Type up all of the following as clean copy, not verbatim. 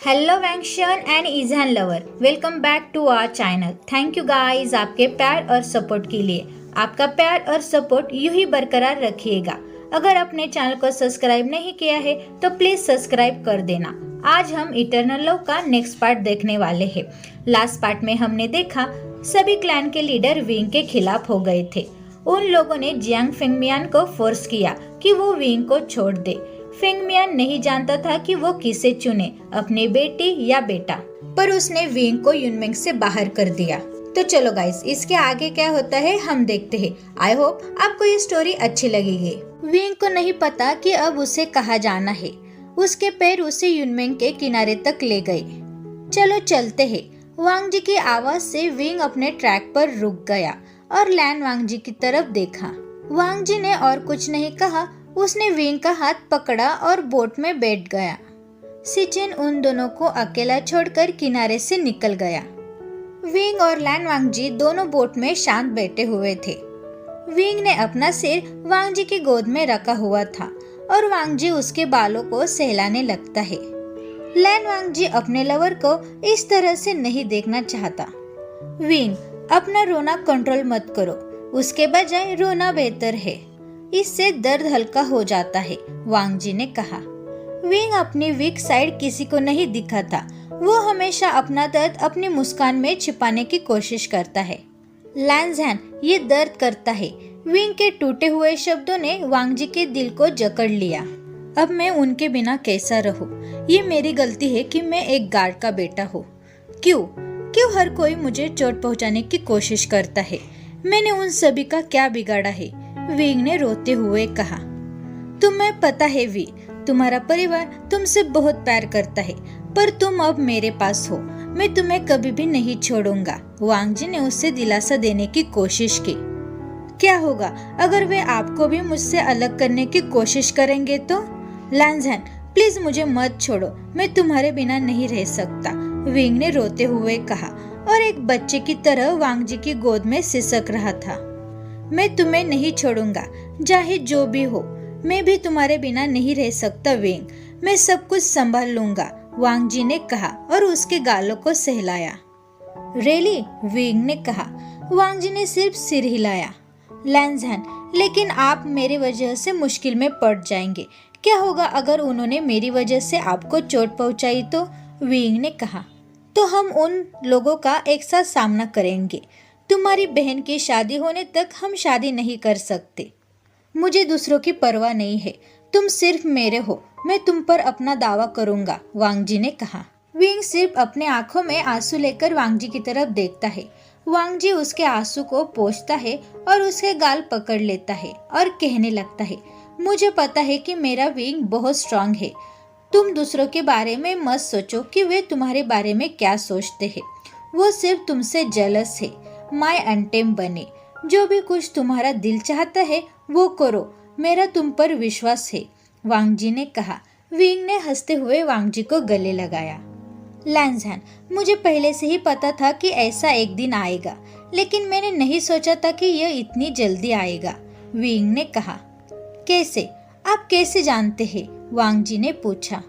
Hello वैंक्शन and ईजान lover, welcome back to our channel. Thank you guys आपके प्यार और सपोर्ट के लिए। आपका प्यार और सपोर्ट यूं ही बरकरार रखिएगा। अगर अपने चैनल को सब्सक्राइब नहीं किया है तो प्लीज सब्सक्राइब कर देना। आज हम इटर्नल लव का नेक्स्ट पार्ट देखने वाले हैं। लास्ट पार्ट में हमने देखा सभी क्लैन के लीडर विंग के खिलाफ हो गए थे। उन लोगों ने जियांग फेंगमियान को फोर्स किया कि वो विंग को छोड़ दे। फेंगमियान नहीं जानता था कि वो किसे चुने, अपने बेटी या बेटा, पर उसने विंग को युनमेंग से बाहर कर दिया। तो चलो गाइस, इसके आगे क्या होता है हम देखते हैं। आई होप आपको ये स्टोरी अच्छी लगेगी। विंग को नहीं पता कि अब उसे कहाँ जाना है। उसके पैर उसे युनमेंग के किनारे तक ले गए। चलो चलते हैं। वांग जी की आवाज से विंग अपने ट्रैक पर रुक गया और लैन वांग जी की तरफ देखा। वांग जी ने और कुछ नहीं कहा। उसने विंग का हाथ पकड़ा और बोट में बैठ गया। सिचिन उन दोनों को अकेला छोड़कर किनारे से निकल गया। विंग और लैन वांग जी दोनों बोट में शांत बैठे हुए थे। विंग ने अपना सिर वांग जी की गोद में रखा हुआ था और वांग जी उसके बालों को सहलाने लगता है। लैन वांग जी अपने लवर को इस तरह से नहीं देखना चाहता। विंग, अपना रोना कंट्रोल मत करो, उसके बजाय रोना बेहतर है, इससे दर्द हल्का हो जाता है, वांग जी ने कहा। विंग अपनी वीक साइड किसी को नहीं दिखाता। वो हमेशा अपना दर्द अपनी मुस्कान में छिपाने की कोशिश करता है। लैंज़हैन, ये दर्द करता है। विंग के टूटे हुए शब्दों ने वांग जी के दिल को जकड़ लिया। अब मैं उनके बिना कैसा रहूं? ये मेरी गलती है कि मैं एक गार्ड का बेटा हूँ। क्यों हर कोई मुझे चोट पहुँचाने की कोशिश करता है? मैंने उन सभी का क्या बिगाड़ा है? विंग ने रोते हुए कहा। तुम्हें पता है वी, तुम्हारा परिवार तुमसे बहुत प्यार करता है, पर तुम अब मेरे पास हो। मैं तुम्हें कभी भी नहीं छोड़ूंगा। वांग जी ने उसे दिलासा देने की कोशिश की। क्या होगा अगर वे आपको भी मुझसे अलग करने की कोशिश करेंगे तो? लैंज़हैन, प्लीज मुझे मत छोड़ो, मैं तुम्हारे बिना नहीं रह सकता, विंग ने रोते हुए कहा और एक बच्चे की तरह वांग जी की गोद में सिसक रहा था। मैं तुम्हें नहीं छोड़ूंगा, चाहे जो भी हो। मैं भी तुम्हारे बिना नहीं रह सकता विंग, मैं सब कुछ संभाल लूंगा, वांग जी ने कहा और उसके गालों को सहलाया। रियली? विंग ने कहा। वांग जी ने सिर्फ सिर हिलाया। लैंज़हैन, लेकिन आप मेरी वजह से मुश्किल में पड़ जाएंगे। क्या होगा अगर उन्होंने मेरी वजह से आपको चोट पहुंचाई तो? विंग ने कहा। तो हम उन लोगों का एक साथ सामना करेंगे। तुम्हारी बहन की शादी होने तक हम शादी नहीं कर सकते। मुझे दूसरों की परवाह नहीं है, तुम सिर्फ मेरे हो, मैं तुम पर अपना दावा करूंगा, वांग जी ने कहा। विंग सिर्फ अपने आंखों में आंसू लेकर वांग जी की तरफ देखता है। वांग जी उसके आंसू को पोंछता है और उसके गाल पकड़ लेता है और कहने लगता है, मुझे पता है कि मेरा विंग बहुत स्ट्रांग है। तुम दूसरों के बारे में मत सोचो कि वे तुम्हारे बारे में क्या सोचते हैं। वो सिर्फ तुमसे जेलस है। माय अनटेम बने, जो भी कुछ तुम्हारा दिल चाहता है वो करो, मेरा तुम पर विश्वास है, वांग जी ने कहा। विंग ने हंसते हुए वांग जी को गले लगाया। लैंज़हैन, मुझे पहले से ही पता था कि ऐसा एक दिन आएगा, लेकिन मैंने नहीं सोचा था कि यह इतनी जल्दी आएगा, विंग ने कहा। कैसे? आप कैसे जानते हैं? वांग जी ने पूछा।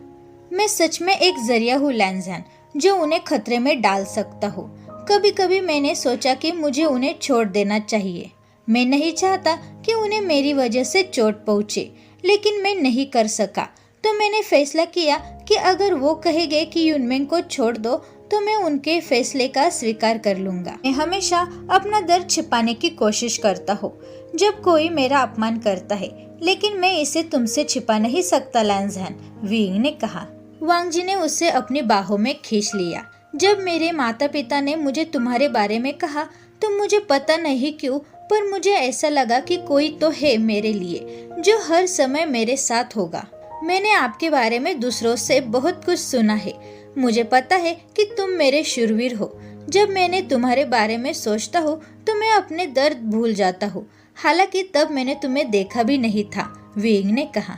मैं सच में एक जरिया हूँ लैंज़हैन, जो उन्हें खतरे में डाल सकता हूँ। कभी कभी मैंने सोचा कि मुझे उन्हें छोड़ देना चाहिए। मैं नहीं चाहता कि उन्हें मेरी वजह से चोट पहुँचे, लेकिन मैं नहीं कर सका। तो मैंने फैसला किया कि अगर वो कहेंगे कि युनमेंग को छोड़ दो तो मैं उनके फैसले का स्वीकार कर लूंगा। मैं हमेशा अपना दर्द छिपाने की कोशिश करता हूँ जब कोई मेरा अपमान करता है, लेकिन मैं इसे तुमसे छिपा नहीं सकता लैंज़हैन, विंग ने कहा। वांग जी ने उसे अपनी बाहों में खींच लिया। जब मेरे माता पिता ने मुझे तुम्हारे बारे में कहा तो मुझे पता नहीं क्यों, पर मुझे ऐसा लगा कि कोई तो है मेरे लिए जो हर समय मेरे साथ होगा। मैंने आपके बारे में दूसरों से बहुत कुछ सुना है। मुझे पता है कि तुम मेरे शूरवीर हो। जब मैंने तुम्हारे बारे में सोचता हूँ तो मैं अपने दर्द भूल जाता हूँ। हालांकि तब मैंने तुम्हें देखा भी नहीं था, विंग ने कहा।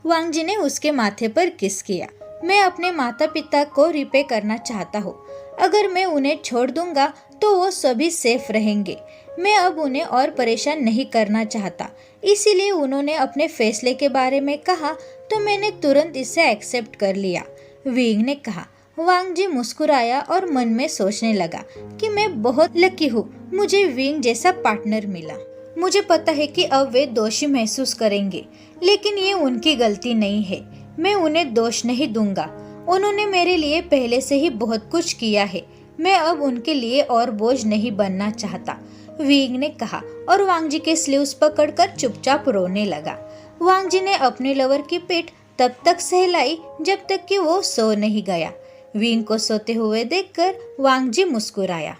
वांग जी ने उसके माथे पर किस किया। मैं अपने माता पिता को रिपे करना चाहता हूँ। अगर मैं उन्हें छोड़ दूंगा तो वो सभी सेफ रहेंगे। मैं अब उन्हें और परेशान नहीं करना चाहता, इसीलिए उन्होंने अपने फैसले के बारे में कहा तो मैंने तुरंत इसे एक्सेप्ट कर लिया, विंग ने कहा। वांग जी मुस्कुराया और मन में सोचने लगा कि मैं बहुत लकी हूँ, मुझे विंग जैसा पार्टनर मिला। मुझे पता है कि अब वे दोषी महसूस करेंगे, लेकिन ये उनकी गलती नहीं है। मैं उन्हें दोष नहीं दूंगा। उन्होंने मेरे लिए पहले से ही बहुत कुछ किया है। मैं अब उनके लिए और बोझ नहीं बनना चाहता, विंग ने कहा और वांग जी के स्लीव्स पकड़कर चुपचाप रोने लगा। वांग जी ने अपने लवर की पीठ तब तक सहलाई जब तक कि वो सो नहीं गया। विंग को सोते हुए देखकर वांग जी मुस्कुराया।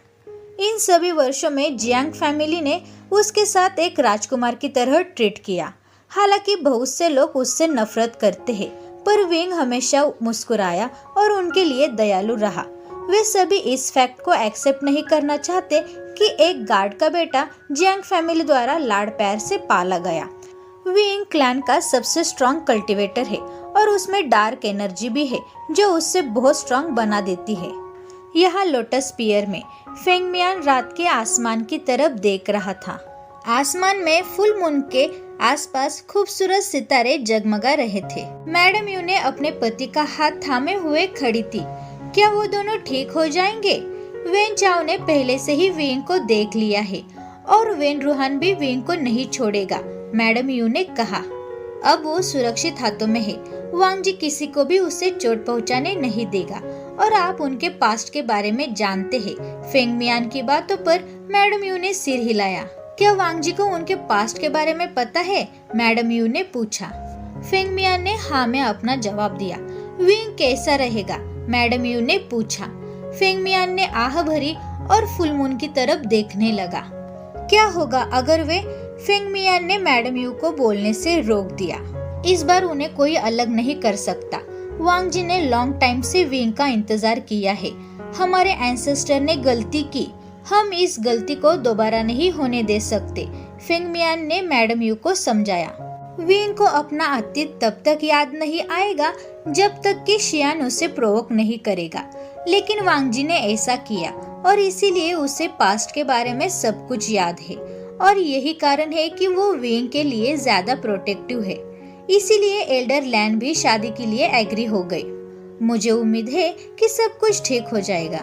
इन सभी वर्षों में जियांग फैमिली ने उसके साथ एक राजकुमार की तरह ट्रीट किया। हालांकि बहुत से लोग उससे नफरत करते हैं, पर विंग हमेशा मुस्कुराया और उनके लिए दयालु रहा। वे सभी इस फैक्ट को एक्सेप्ट नहीं करना चाहते कि एक गार्ड का बेटा जियांग फैमिली द्वारा लाड़ प्यार से पाला गया। विंग क्लैन का सबसे स्ट्रॉन्ग कल्टीवेटर है और उसमें डार्क एनर्जी भी है जो उससे बहुत स्ट्रॉन्ग बना देती है। यहाँ लोटस पियर में फेंग मियान रात के आसमान की तरफ देख रहा था। आसमान में फुल मून के आसपास खूबसूरत सितारे जगमगा रहे थे। मैडम यू ने अपने पति का हाथ थामे हुए खड़ी थी। क्या वो दोनों ठीक हो जाएंगे? वेन चाओ ने पहले से ही विंग को देख लिया है और वेन रूहान भी विंग को नहीं छोड़ेगा, मैडम यू ने कहा। अब वो सुरक्षित हाथों में है। वांग जी किसी को भी उसे चोट पहुंचाने नहीं देगा और आप उनके पास्ट के बारे में जानते हैं। फेंग मियान की बातों पर मैडम यू ने सिर हिलाया। क्या वांग जी को उनके पास्ट के बारे में पता है? मैडम यू ने पूछा। फेंग मियान ने हाँ में अपना जवाब दिया। विंग कैसा रहेगा? मैडम यू ने पूछा। फेंग मियान ने आह भरी और फुल मून की तरफ देखने लगा। क्या होगा अगर वे? फेंग मियान ने मैडम यू को बोलने से रोक दिया। इस बार उन्हें कोई अलग नहीं कर सकता। वांग जी ने लॉन्ग टाइम से विंग का इंतजार किया है। हमारे एंसेस्टर ने गलती की, हम इस गलती को दोबारा नहीं होने दे सकते, फेंग मियान ने मैडम यू को समझाया। विंग को अपना अतीत तब तक याद नहीं आएगा जब तक कि शियान उसे प्रोवोक नहीं करेगा, लेकिन वांग जी ने ऐसा किया और इसीलिए उसे पास्ट के बारे में सब कुछ याद है और यही कारण है कि वो विंग के लिए ज्यादा प्रोटेक्टिव है। इसीलिए एल्डर लैन भी शादी के लिए एग्री हो गई। मुझे उम्मीद है कि सब कुछ ठीक हो जाएगा।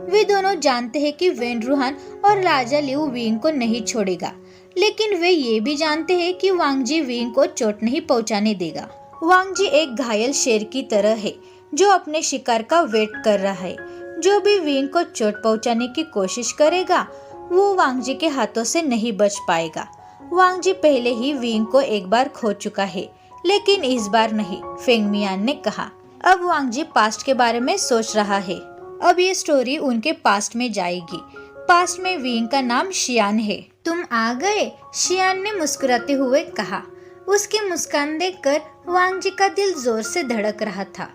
वे दोनों जानते हैं कि वेन रूहान और राजा लिऊ विंग को नहीं छोड़ेगा, लेकिन वे ये भी जानते हैं कि वांग जी विंग को चोट नहीं पहुंचाने देगा। वांग जी एक घायल शेर की तरह है जो अपने शिकार का वेट कर रहा है। जो भी विंग को चोट पहुंचाने की कोशिश करेगा वो वांग जी के हाथों से नहीं बच पाएगा। वांग जी पहले ही विंग को एक बार खो चुका है, लेकिन इस बार नहीं, फेंग मियान ने कहा। अब वांग जी पास्ट के बारे में सोच रहा है। अब ये स्टोरी उनके पास्ट में जाएगी। पास्ट में विंग का नाम शियान है। तुम आ गए, शियान ने मुस्कुराते हुए कहा। उसकी मुस्कान देखकर वांग जी का दिल जोर से धड़क रहा था।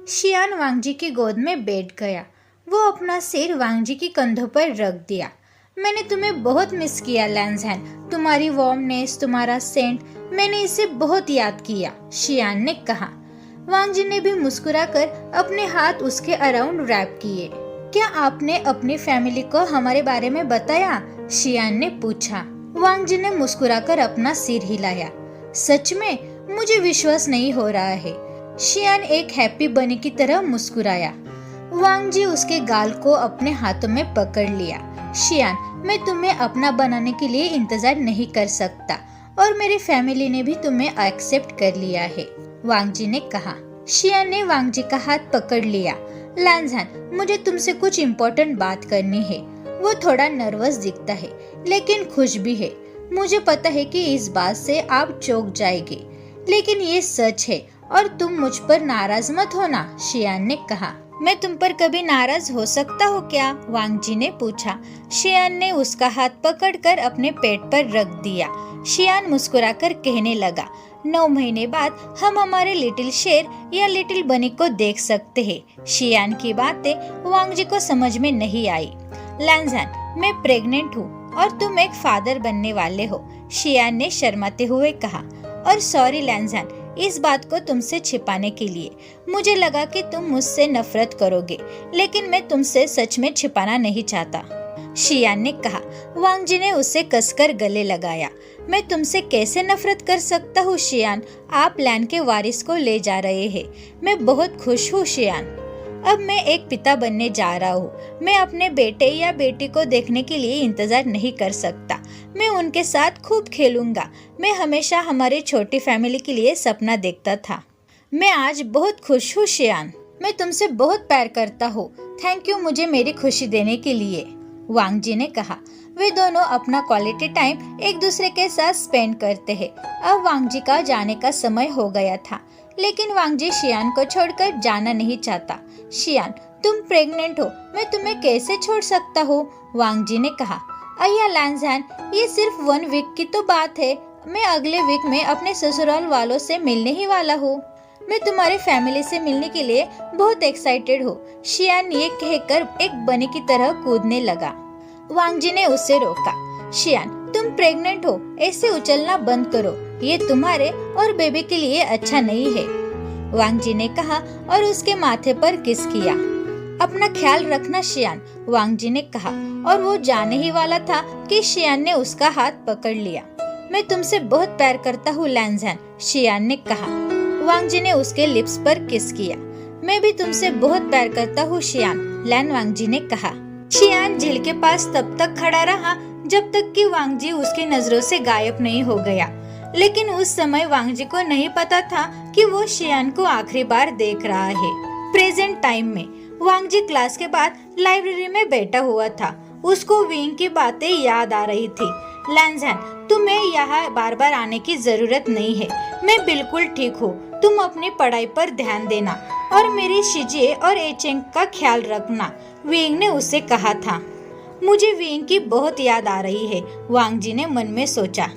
शियान वांग जी की गोद में बैठ गया। वो अपना सिर वांग जी की कंधों पर रख दिया। मैंने तुम्हें बहुत मिस किया लैंज़हैन, तुम्हारी वार्मनेस, तुम्हारा सेंट, मैंने इसे बहुत याद किया, शियान ने कहा। वांग जी ने भी मुस्कुराकर अपने हाथ उसके अराउंड रैप किए। क्या आपने अपनी फैमिली को हमारे बारे में बताया? शियान ने पूछा। वांग जी ने मुस्कुराकर अपना सिर हिलाया। सच में? मुझे विश्वास नहीं हो रहा है। शियान एक हैप्पी बनी की तरह मुस्कुराया। वांग जी उसके गाल को अपने हाथों में पकड़ लिया। शियान, मैं तुम्हें अपना बनाने के लिए इंतजार नहीं कर सकता और मेरी फैमिली ने भी तुम्हें एक्सेप्ट कर लिया है, वांग जी ने कहा। शियान ने वांग जी का हाथ पकड़ लिया। लैंज़हैन, मुझे तुमसे कुछ इम्पोर्टेंट बात करनी है। वो थोड़ा नर्वस दिखता है, लेकिन खुश भी है। मुझे पता है कि इस बात से आप चौंक जाएंगे, लेकिन ये सच है और तुम मुझ पर नाराज मत होना, शियान ने कहा। मैं तुम पर कभी नाराज हो सकता हूँ क्या? वांग जी ने पूछा। शियान ने उसका हाथ पकड़कर अपने पेट पर रख दिया। शियान मुस्कुराकर कहने लगा, 9 महीने बाद हम हमारे लिटिल शेर या लिटिल बनी को देख सकते हैं। शियान की बातें वांग जी को समझ में नहीं आई। लैंज़हैन, मैं प्रेग्नेंट हूँ और तुम एक फादर बनने वाले हो, शियान ने शर्माते हुए कहा। और सॉरी लैंज़हैन, इस बात को तुमसे छिपाने के लिए। मुझे लगा कि तुम मुझसे नफरत करोगे, लेकिन मैं तुमसे सच में छिपाना नहीं चाहता, शियान ने कहा। वांग जी ने उसे कसकर गले लगाया। मैं तुमसे कैसे नफरत कर सकता हूँ शियान? आप लैन के वारिस को ले जा रहे हैं। मैं बहुत खुश हूँ शियान। अब मैं एक पिता बनने जा रहा हूँ। मैं अपने बेटे या बेटी को देखने के लिए इंतजार नहीं कर सकता। मैं उनके साथ खूब खेलूंगा। मैं हमेशा हमारी छोटी फैमिली के लिए सपना देखता था। मैं आज बहुत खुश हूँ शियान। मैं तुमसे बहुत प्यार करता हूँ। थैंक यू मुझे मेरी खुशी देने के लिए, वांग जी ने कहा। वे दोनों अपना क्वालिटी टाइम एक दूसरे के साथ स्पेंड करते हैं। अब वांग जी का जाने का समय हो गया था, लेकिन वांग जी शियान को छोड़कर जाना नहीं चाहता। शियान, तुम प्रेग्नेंट हो, मैं तुम्हें कैसे छोड़ सकता हूँ, वांग जी ने कहा। अय्या लैंज़हैन, ये सिर्फ 1 वीक की तो बात है। मैं अगले वीक में अपने ससुराल वालों से मिलने ही वाला हूँ। मैं तुम्हारी फैमिली से मिलने के लिए बहुत एक्साइटेड हूँ। शियान ये कहकर एक बने की तरह कूदने लगा। वांग जी ने उसे रोका। शियान, तुम प्रेग्नेंट हो, ऐसे उछलना बंद करो। ये तुम्हारे और बेबी के लिए अच्छा नहीं है, वांग जी ने कहा और उसके माथे पर किस किया। अपना ख्याल रखना शियान, वांग जी ने कहा और वो जाने ही वाला था कि शियान ने उसका हाथ पकड़ लिया। मैं तुमसे बहुत प्यार करता हूँ लैंज़हैन, शियान ने कहा। वांग जी ने उसके लिप्स पर किस किया। मैं भी तुमसे बहुत प्यार करता हूँ शियान, लैन वांग जी ने कहा। शियान झील के पास तब तक खड़ा रहा जब तक कि वांग जी उसकी नजरों से गायब नहीं हो गया। लेकिन उस समय वांग जी को नहीं पता था कि वो शियान को आखिरी बार देख रहा है। प्रेजेंट टाइम में वांग जी क्लास के बाद लाइब्रेरी में बैठा हुआ था। उसको विंग की बातें याद आ रही थी। लैंज़हैन, तुम्हें यहाँ बार बार आने की जरूरत नहीं है। मैं बिल्कुल ठीक हूँ। तुम अपनी पढ़ाई पर ध्यान देना और मेरी शिजे और एचेंग का ख्याल रखना, विंग ने उसे कहा था। मुझे विंग की बहुत याद आ रही है, वांग जी ने मन में सोचा।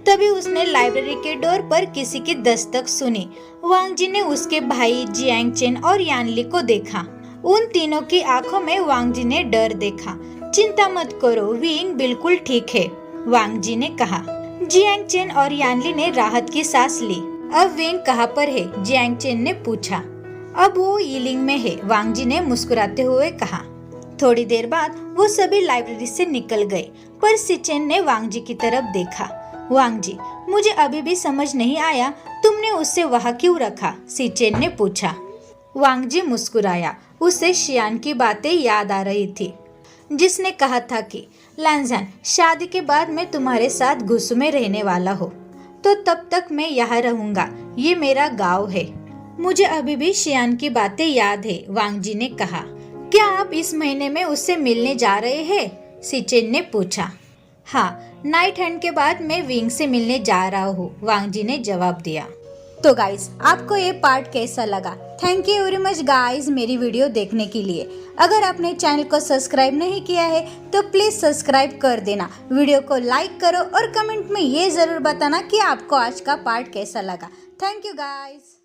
तभी उसने लाइब्रेरी के डोर पर किसी की दस्तक सुनी। वांग जी ने उसके भाई जियांग चेन और यानली को देखा। उन तीनों की आंखों में वांग जी ने डर देखा। चिंता मत करो, विंग बिल्कुल ठीक है, वांग जी ने कहा। जियांग चेन और यानली ने राहत की सांस ली। अब विंग कहाँ पर है, जियांग चेन ने पूछा। अब वो यीलिंग में है, वांग जी ने मुस्कुराते हुए कहा। थोड़ी देर बाद वो सभी लाइब्रेरी से निकल गए, पर सिचेन ने वांग जी की तरफ देखा। वांग जी, मुझे अभी भी समझ नहीं आया, तुमने उससे वहाँ क्यों रखा, सिचेन ने पूछा। वांग जी मुस्कुराया। उसे शियान की बातें याद आ रही थी, जिसने कहा था कि लैंज़हैन, शादी के बाद मैं तुम्हारे साथ घुस में रहने वाला हूँ, तो तब तक मैं यहाँ रहूंगा। ये मेरा गांव है। मुझे अभी भी शियान की बातें याद है, वांग जी ने कहा। क्या आप इस महीने में उससे मिलने जा रहे हैं, सिचेन ने पूछा। हाँ, नाइट हैंड के बाद मैं विंग से मिलने जा रहा हूँ, वांग जी ने जवाब दिया। तो गाइस, आपको ये पार्ट कैसा लगा? Thank you very much guys मेरी वीडियो देखने के लिए। अगर आपने चैनल को सब्सक्राइब नहीं किया है तो प्लीज़ सब्सक्राइब कर देना। वीडियो को लाइक करो और कमेंट में ये ज़रूर बताना कि आपको आज का पार्ट कैसा लगा। Thank you guys.